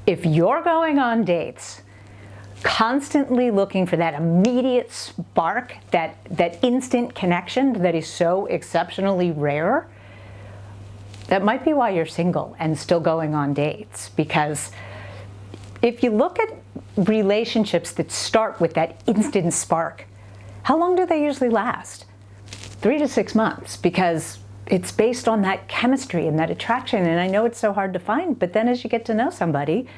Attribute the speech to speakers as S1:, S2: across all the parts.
S1: If you're going on dates, constantly looking for that immediate spark, that instant connection that is so exceptionally rare, that might be why you're single and still going on dates. Because if you look at relationships that start with that instant spark, how long do they usually last? 3 to 6 months, because it's based on that chemistry and that attraction. And I know it's so hard to find, but then as you get to know somebody,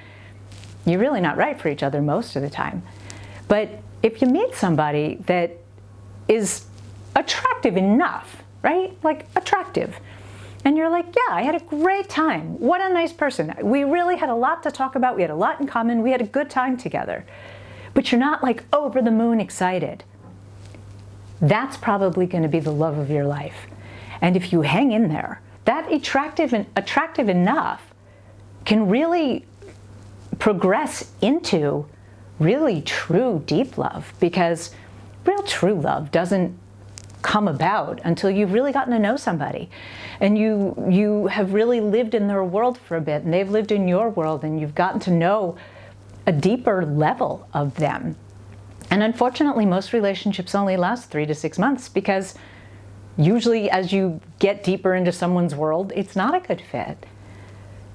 S1: you're really not right for each other most of the time. But if you meet somebody that is attractive enough, right? Like attractive. And you're like, yeah, I had a great time. What a nice person. We really had a lot to talk about. We had a lot in common. We had a good time together. But you're not like over the moon excited. That's probably going to be the love of your life. And if you hang in there, that attractive enough can really progress into really true deep love, because real true love doesn't come about until you've really gotten to know somebody and you have really lived in their world for a bit and they've lived in your world and you've gotten to know a deeper level of them. And unfortunately, most relationships only last 3 to 6 months, because usually as you get deeper into someone's world, it's not a good fit.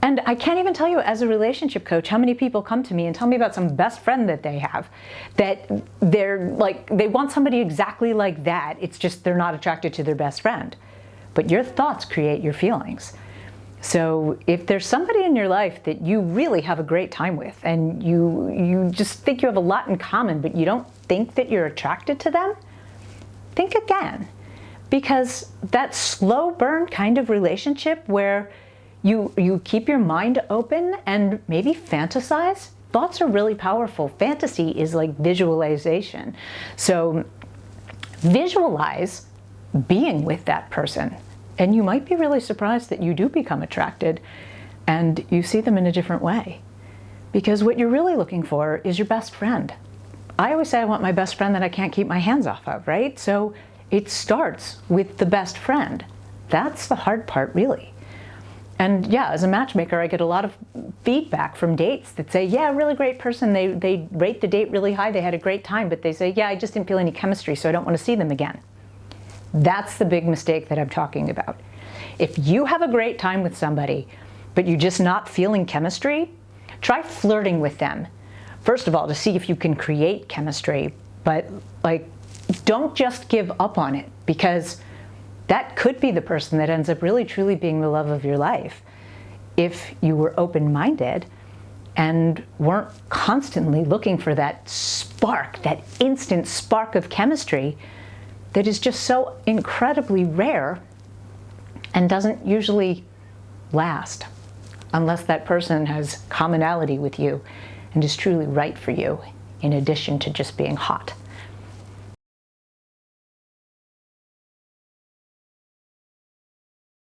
S1: And I can't even tell you, as a relationship coach, how many people come to me and tell me about some best friend that they have, that they're like, they want somebody exactly like that. It's just they're not attracted to their best friend. But your thoughts create your feelings. So if there's somebody in your life that you really have a great time with and you just think you have a lot in common, but you don't think that you're attracted to them, think again. Because that slow burn kind of relationship where you keep your mind open and maybe fantasize. Thoughts are really powerful. Fantasy is like visualization. So visualize being with that person. And you might be really surprised that you do become attracted and you see them in a different way. Because what you're really looking for is your best friend. I always say I want my best friend that I can't keep my hands off of, right? So it starts with the best friend. That's the hard part, really. And yeah, as a matchmaker, I get a lot of feedback from dates that say, yeah, really great person. They rate the date really high. They had a great time, but they say, yeah, I just didn't feel any chemistry, so I don't want to see them again. That's the big mistake that I'm talking about. If you have a great time with somebody, but you're just not feeling chemistry, try flirting with them. First of all, to see if you can create chemistry, but like, don't just give up on it, because that could be the person that ends up really truly being the love of your life if you were open-minded and weren't constantly looking for that spark, that instant spark of chemistry that is just so incredibly rare and doesn't usually last unless that person has commonality with you and is truly right for you, in addition to just being hot.